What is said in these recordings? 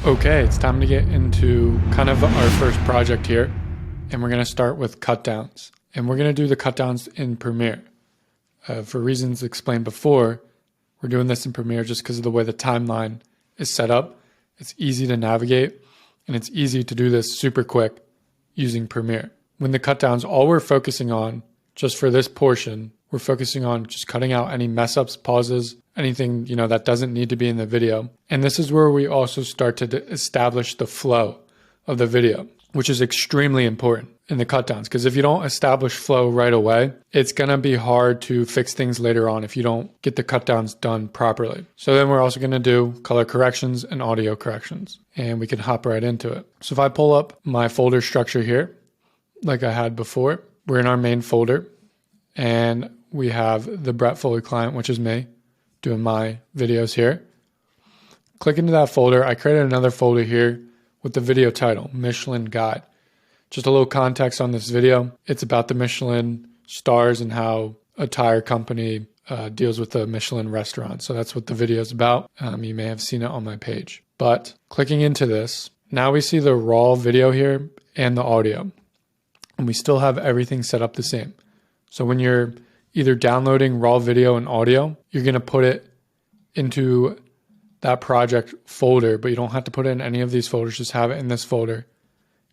Okay, it's time to get into kind of our first project here, and we're going to start with cutdowns. And we're going to do the cutdowns in Premiere. For reasons explained before, we're doing this in Premiere just because of the way the timeline is set up. It's easy to navigate, and it's easy to do this super quick using Premiere. When the cutdowns, all we're focusing on, just for this portion, we're focusing on just cutting out any mess ups, pauses, anything, that doesn't need to be in the video. And this is where we also start to establish the flow of the video, which is extremely important in the cutdowns. Because if you don't establish flow right away, it's going to be hard to fix things later on if you don't get the cutdowns done properly. So then we're also going to do color corrections and audio corrections, and we can hop right into it. So if I pull up my folder structure here, like I had before, we're in our main folder, and we have the Brett Foley client, which is me, doing my videos here. Click into that folder. I created another folder here with the video title, Michelin Guide. Just a little context on this video. It's about the Michelin stars and how a tire company deals with the Michelin restaurant. So that's what the video is about. You may have seen it on my page. But clicking into this, now we see the raw video here and the audio. And we still have everything set up the same. So when you're either downloading raw video and audio, you're going to put it into that project folder, but you don't have to put it in any of these folders. Just have it in this folder,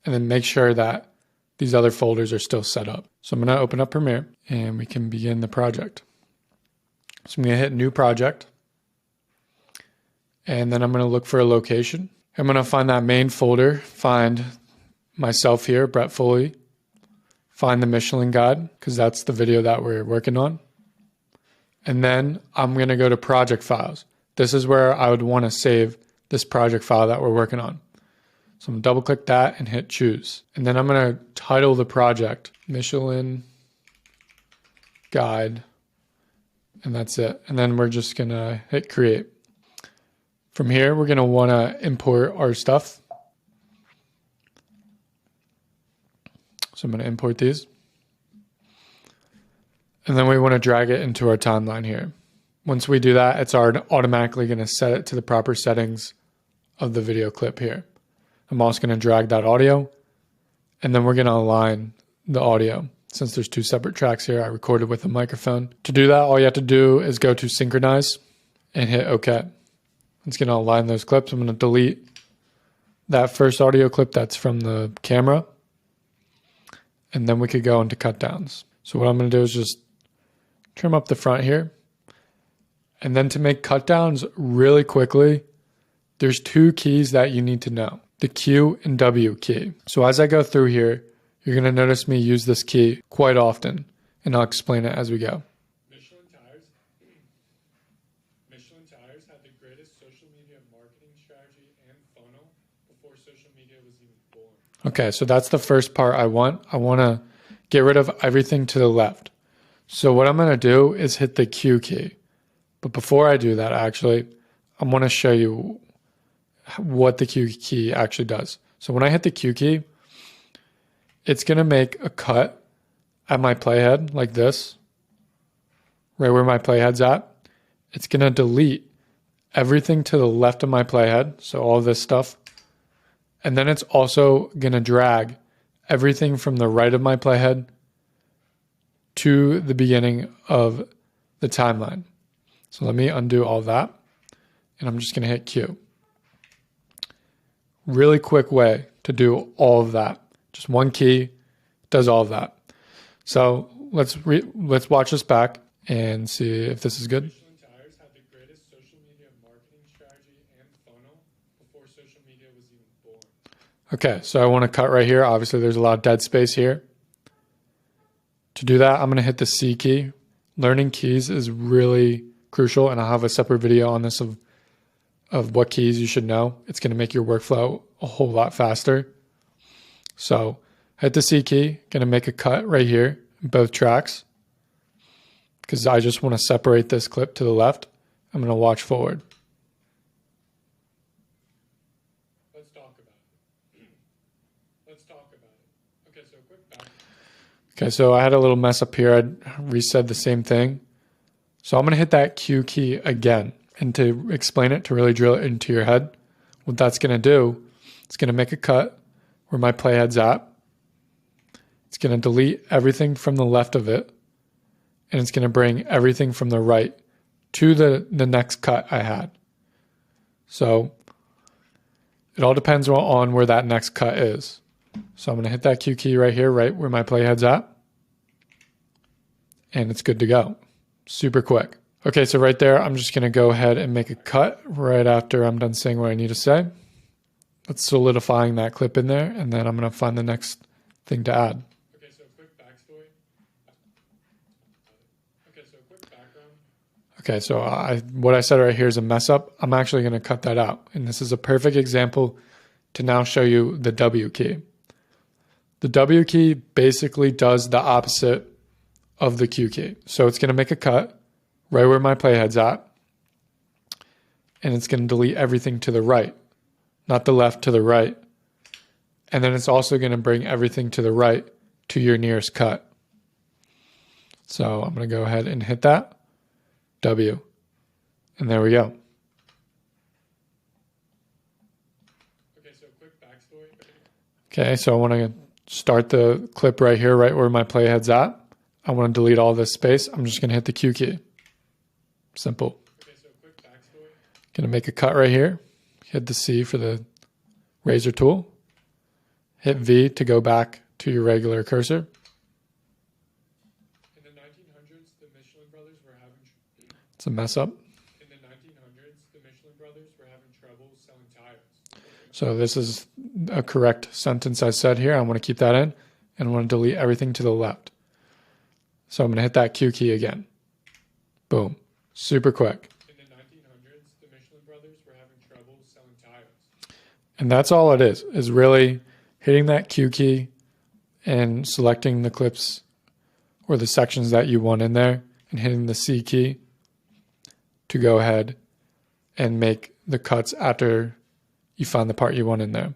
and then make sure that these other folders are still set up. So I'm going to open up Premiere, and we can begin the project. So I'm going to hit New Project, and then I'm going to look for a location. I'm going to find that main folder, find myself here, Brett Foley, find the Michelin Guide, because that's the video that we're working on. And then I'm going to go to Project Files. This is where I would want to save this project file that we're working on. So I'm going to double click that and hit Choose. And then I'm going to title the project Michelin Guide. And that's it. And then we're just going to hit Create. From here, we're going to want to import our stuff. So I'm going to import these. And then we want to drag it into our timeline here. Once we do that, it's automatically going to set it to the proper settings of the video clip here. I'm also going to drag that audio, and then we're going to align the audio. Since there's two separate tracks here, I recorded with a microphone. To do that, all you have to do is go to Synchronize and hit OK. It's going to align those clips. I'm going to delete that first audio clip that's from the camera. And then we could go into cutdowns. So what I'm going to do is just trim up the front here. And then to make cutdowns really quickly, there's two keys that you need to know, the Q and W key. So as I go through here, you're going to notice me use this key quite often, and I'll explain it as we go. Michelin tires had the greatest social media marketing strategy and funnel before social media was even born. Okay, so that's the first part I want. I want to get rid of everything to the left. So what I'm going to do is hit the Q key. But before I do that, actually, I want to show you what the Q key actually does. So when I hit the Q key, it's going to make a cut at my playhead like this, right where my playhead's at. It's going to delete everything to the left of my playhead, so all this stuff. And then it's also going to drag everything from the right of my playhead to the beginning of the timeline. So let me undo all that, and I'm just going to hit Q. Really quick way to do all of that. Just one key does all of that. So let's watch this back and see if this is good. Michelin tires had the greatest social media marketing strategy and funnel before social media was even born. Okay, so I want to cut right here. Obviously, there's a lot of dead space here. To do that, I'm going to hit the C key. Learning keys is really crucial, and I'll have a separate video on this of what keys you should know. It's going to make your workflow a whole lot faster. So hit the C key, going to make a cut right here in both tracks because I just want to separate this clip to the left. I'm going to watch forward. Let's talk about it. Okay, so quick back. Okay, so I had a little mess up here. I resaid the same thing. So I'm going to hit that Q key again. And to explain it, to really drill it into your head, what that's going to do, it's going to make a cut where my playhead's at. It's going to delete everything from the left of it, and it's going to bring everything from the right to the next cut I had. So it all depends on where that next cut is. So I'm going to hit that Q key right here, right where my playhead's at, and it's good to go. Super quick. Okay, so right there, I'm just going to go ahead and make a cut right after I'm done saying what I need to say. That's solidifying that clip in there, and then I'm going to find the next thing to add. Okay, so quick backstory. Okay, so quick background. Okay, so what I said right here is a mess up. I'm actually going to cut that out. And this is a perfect example to now show you the W key. The W key basically does the opposite of the Q key. So it's going to make a cut right where my playhead's at, and it's going to delete everything to the right, not the left, to the right. And then it's also going to bring everything to the right to your nearest cut. So I'm going to go ahead and hit that W, and there we go. Okay, so quick backstory. Okay, so I want to start the clip right here, right where my playhead's at. I want to delete all this space. I'm just going to hit the Q key. Simple. Okay, so quick backstory. Going to make a cut right here. Hit the C for the razor tool. Hit V to go back to your regular cursor. In the 1900s, the Michelin brothers were having... It's a mess up. In the 1900s, the Michelin brothers were having trouble selling tires. So this is a correct sentence I said here. I want to keep that in, and I want to delete everything to the left. So I'm going to hit that Q key again. Boom. Super quick. In the 1900s, the Michelin brothers were having trouble selling tires. And that's all it is really hitting that Q key and selecting the clips or the sections that you want in there and hitting the C key to go ahead and make the cuts after you find the part you want in there.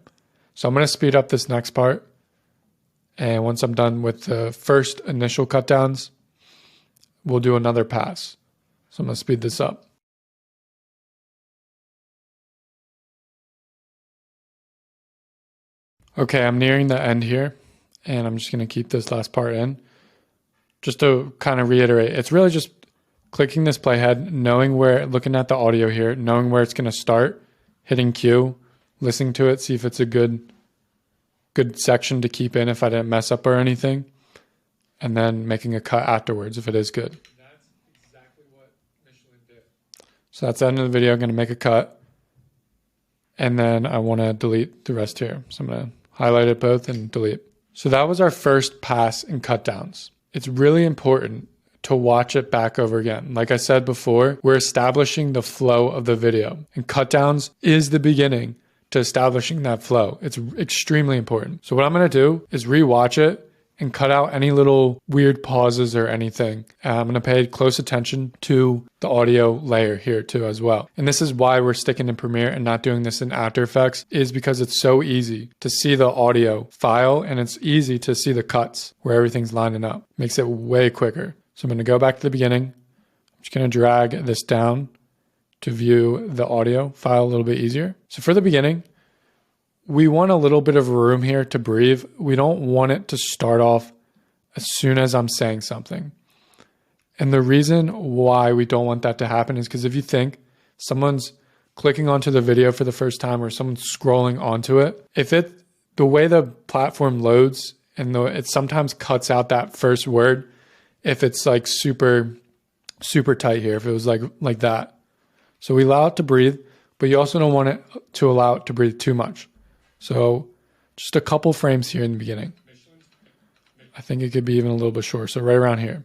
So I'm going to speed up this next part. And once I'm done with the first initial cut downs, we'll do another pass. So I'm going to speed this up. Okay, I'm nearing the end here, and I'm just going to keep this last part in. Just to kind of reiterate, it's really just clicking this playhead, knowing where, looking at the audio here, knowing where it's going to start, hitting Q, listening to it, see if it's a good section to keep in if I didn't mess up or anything, and then making a cut afterwards if it is good. That's exactly what Michelin did. So that's the end of the video. I'm going to make a cut, and then I want to delete the rest here. So I'm going to highlight it both and delete. So that was our first pass in cut downs. It's really important to watch it back over again. Like I said before, we're establishing the flow of the video, and cut downs is the beginning to establishing that flow. It's extremely important. So what I'm going to do is rewatch it and cut out any little weird pauses or anything. I'm going to pay close attention to the audio layer here too as well. And this is why we're sticking in Premiere and not doing this in After Effects, is because it's so easy to see the audio file and it's easy to see the cuts where everything's lining up. Makes it way quicker. So I'm going to go back to the beginning. I'm just going to drag this down to view the audio file a little bit easier. So for the beginning, we want a little bit of room here to breathe. We don't want it to start off as soon as I'm saying something. And the reason why we don't want that to happen is because if you think someone's clicking onto the video for the first time or someone's scrolling onto it, the way the platform loads and it sometimes cuts out that first word if it's like super, super tight here, if it was like that. So we allow it to breathe, but you also don't want it to allow it to breathe too much. So just a couple frames here in the beginning. I think it could be even a little bit shorter. So right around here.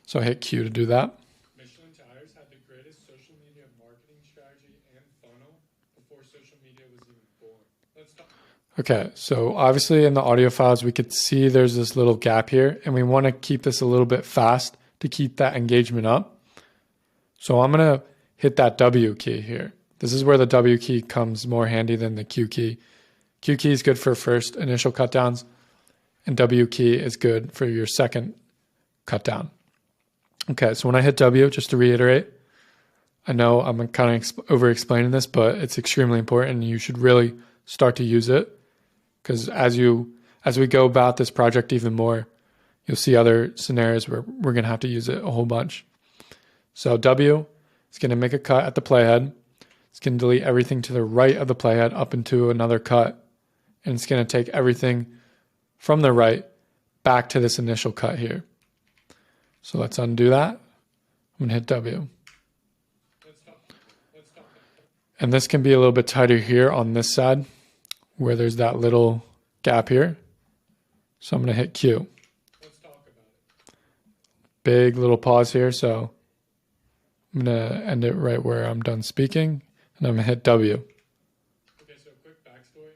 So I hit Q to do that. Michelin tires had the greatest social media marketing strategy and funnel before social media was even born. Let's talk. Okay, so obviously in the audio files, we could see there's this little gap here, and we want to keep this a little bit fast to keep that engagement up. So I'm going to hit that W key here. This is where the W key comes more handy than the Q key. Q key is good for first initial cut downs, and W key is good for your second cut down. Okay, so when I hit W, just to reiterate, I know I'm kind of over explaining this, but it's extremely important and you should really start to use it, because as we go about this project even more, you'll see other scenarios where we're going to have to use it a whole bunch. So W is going to make a cut at the playhead. It's going to delete everything to the right of the playhead up into another cut. And it's going to take everything from the right back to this initial cut here. So let's undo that. I'm going to hit W. And this can be a little bit tighter here on this side where there's that little gap here. So I'm going to hit Q. Let's talk about it. Big little pause here. So I'm going to end it right where I'm done speaking. And I'm going to hit W. Okay, so quick backstory.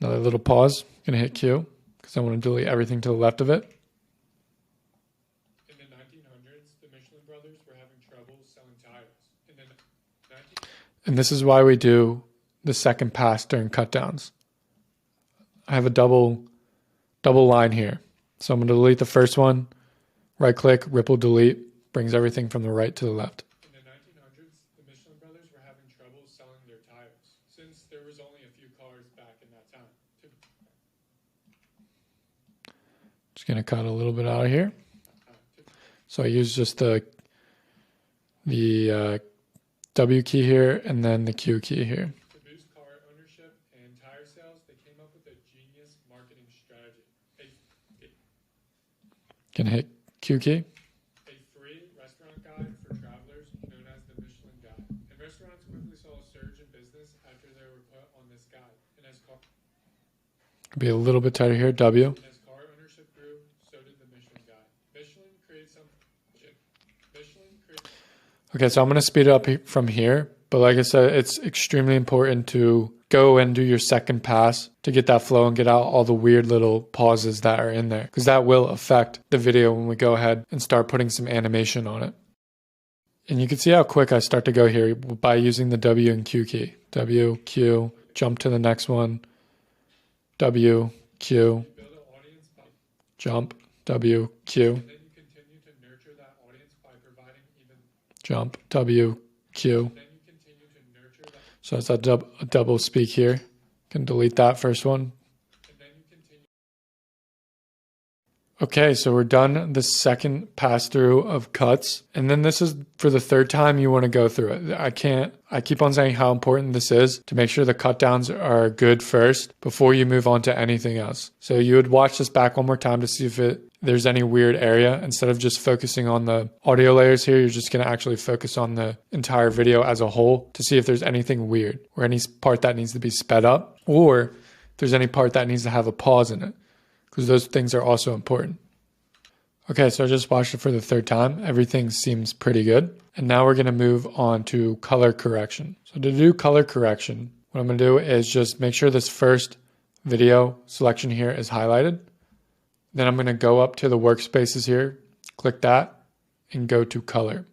Another little pause. I'm going to hit Q because I want to delete everything to the left of it. In the 1900s, the Michelin brothers were having trouble selling tires. And this is why we do the second pass during cut downs. I have a double line here. So I'm going to delete the first one, right click, ripple delete, brings everything from the right to the left. In the 1900s, the Michelin brothers were having trouble selling their tires, since there was only a few cars back in that time. Just going to cut a little bit out of here. So I use just the W key here and then the Q key here. To boost car ownership and tire sales, they came up with a genius marketing strategy. Gonna hit Q key. A free restaurant guide for travelers known as the Michelin Guide. And restaurants quickly saw a surge in business after they were put on this guide. And as car Be a little bit tighter here, W. ownership grew, so did the Michelin Guide. Michelin created Okay, so I'm going to speed it up from here. But like I said, it's extremely important to go and do your second pass to get that flow and get out all the weird little pauses that are in there, because that will affect the video when we go ahead and start putting some animation on it. And you can see how quick I start to go here by using the W and Q key. W, Q, jump to the next one. W, Q, jump, W, Q. Jump, W, Q. So that's a double speak here. Can delete that first one. Okay, so we're done the second pass through of cuts. And then this is for the third time you want to go through it. I keep on saying how important this is to make sure the cut downs are good first before you move on to anything else. So you would watch this back one more time to see if there's any weird area. Instead of just focusing on the audio layers here, you're just going to actually focus on the entire video as a whole to see if there's anything weird or any part that needs to be sped up, or if there's any part that needs to have a pause in it, because those things are also important. Okay, so I just watched it for the third time. Everything seems pretty good. And now we're going to move on to color correction. So to do color correction, what I'm going to do is just make sure this first video selection here is highlighted. Then I'm going to go up to the workspaces here, click that, and go to color.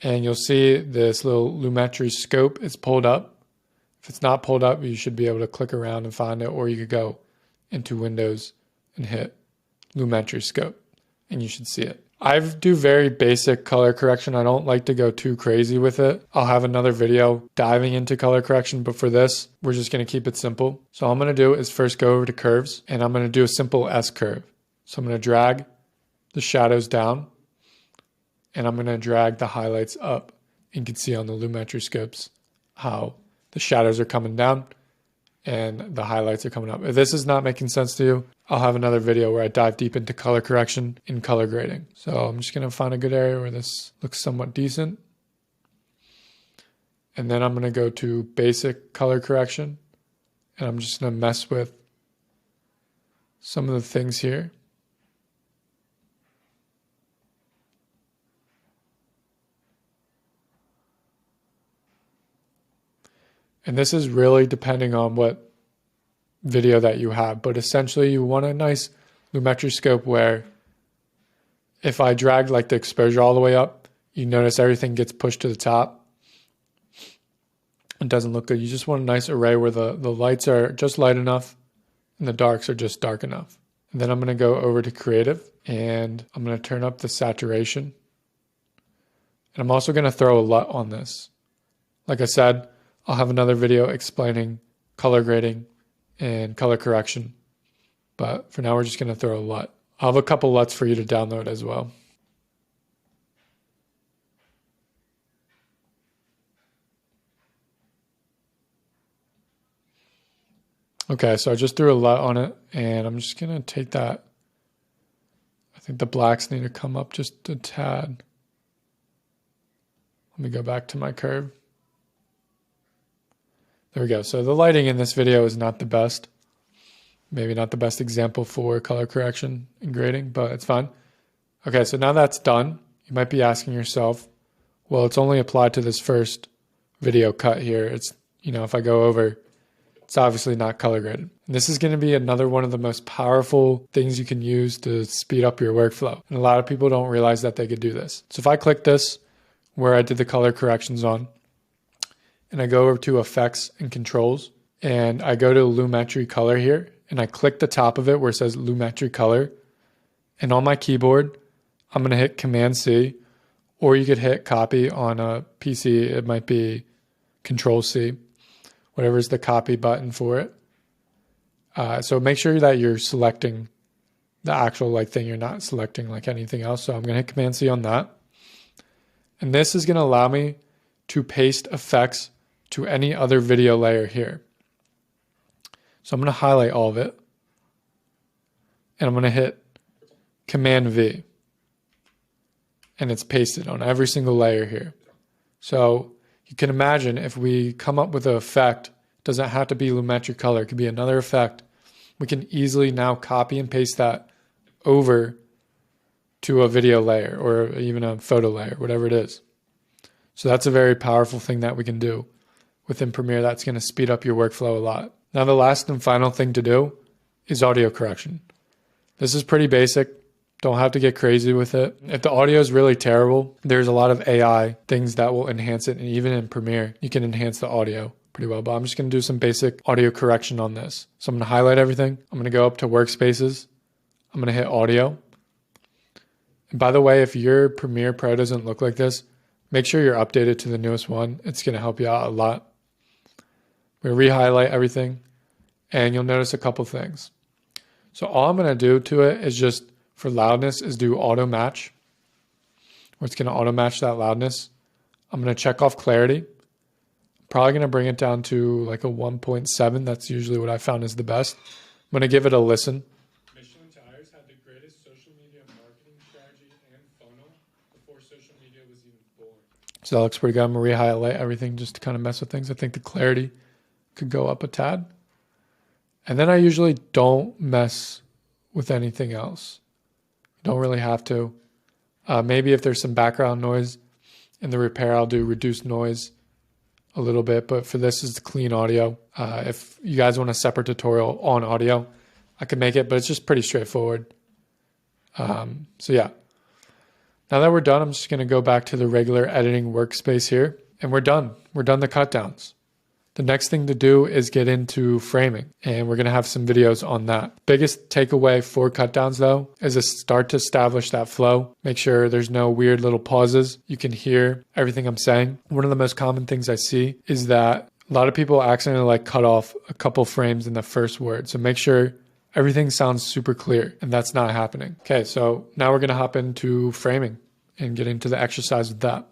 And you'll see this little Lumetri scope is pulled up. If it's not pulled up, you should be able to click around and find it, or you could go into Windows and hit Lumetri scope, and you should see it. I do very basic color correction. I don't like to go too crazy with it. I'll have another video diving into color correction, but for this, we're just going to keep it simple. So all I'm going to do is first go over to curves, and I'm going to do a simple S curve. So I'm going to drag the shadows down, and I'm going to drag the highlights up. You can see on the Lumetri scopes how the shadows are coming down and the highlights are coming up. If this is not making sense to you, I'll have another video where I dive deep into color correction and color grading. So I'm just going to find a good area where this looks somewhat decent. And then I'm going to go to basic color correction, and I'm just going to mess with some of the things here. And this is really depending on what video that you have, but essentially you want a nice Lumetri scope where if I drag like the exposure all the way up, you notice everything gets pushed to the top. It doesn't look good. You just want a nice array where the lights are just light enough and the darks are just dark enough. And then I'm going to go over to creative, and I'm going to turn up the saturation. And I'm also going to throw a LUT on this. Like I said, I'll have another video explaining color grading and color correction. But for now, we're just going to throw a LUT. I'll have a couple LUTs for you to download as well. Okay, so I just threw a LUT on it, and I'm just going to take that. I think the blacks need to come up just a tad. Let me go back to my curve. There we go. So the lighting in this video is not the best. Maybe not the best example for color correction and grading, but it's fine. Okay, so now that's done. You might be asking yourself, well, it's only applied to this first video cut here. It's, if I go over, it's obviously not color graded. And this is going to be another one of the most powerful things you can use to speed up your workflow. And a lot of people don't realize that they could do this. So if I click this, where I did the color corrections on, and I go over to effects and controls, and I go to Lumetri color here, and I click the top of it where it says Lumetri color. And on my keyboard, I'm going to hit Command C, or you could hit copy on a PC. It might be Control C, whatever is the copy button for it. So make sure that you're selecting the actual thing. You're not selecting anything else. So I'm going to hit Command C on that. And this is going to allow me to paste effects to any other video layer here. So I'm going to highlight all of it. And I'm going to hit Command V. And it's pasted on every single layer here. So you can imagine if we come up with an effect, it doesn't have to be Lumetri color, it could be another effect. We can easily now copy and paste that over to a video layer or even a photo layer, whatever it is. So that's a very powerful thing that we can do within Premiere. That's going to speed up your workflow a lot. Now the last and final thing to do is audio correction. This is pretty basic. Don't have to get crazy with it. If the audio is really terrible, there's a lot of AI things that will enhance it. And even in Premiere, you can enhance the audio pretty well. But I'm just going to do some basic audio correction on this. So I'm going to highlight everything. I'm going to go up to Workspaces. I'm going to hit Audio. And by the way, if your Premiere Pro doesn't look like this, make sure you're updated to the newest one. It's going to help you out a lot. We re-highlight everything, and you'll notice a couple things. So all I'm going to do to it is just, for loudness, is do auto match, where it's going to auto match that loudness. I'm going to check off clarity. I'm probably going to bring it down to a 1.7. That's usually what I found is the best. I'm going to give it a listen. Michelin Tires had the greatest social media marketing strategy and funnel before social media was even born. So that looks pretty good. I'm going to re-highlight everything just to kind of mess with things. I think the clarity could go up a tad. And then I usually don't mess with anything else. You don't really have to. Maybe if there's some background noise in the repair, I'll do reduce noise a little bit. But for this, is clean audio. If you guys want a separate tutorial on audio, I could make it, but it's just pretty straightforward. So yeah. Now that we're done, I'm just going to go back to the regular editing workspace here. And we're done. We're done the cut downs. The next thing to do is get into framing, and we're going to have some videos on that. Biggest takeaway for cut downs though is to start to establish that flow. Make sure there's no weird little pauses. You can hear everything I'm saying. One of the most common things I see is that a lot of people accidentally cut off a couple frames in the first word. So make sure everything sounds super clear, and that's not happening. Okay, so now we're going to hop into framing and get into the exercise with that.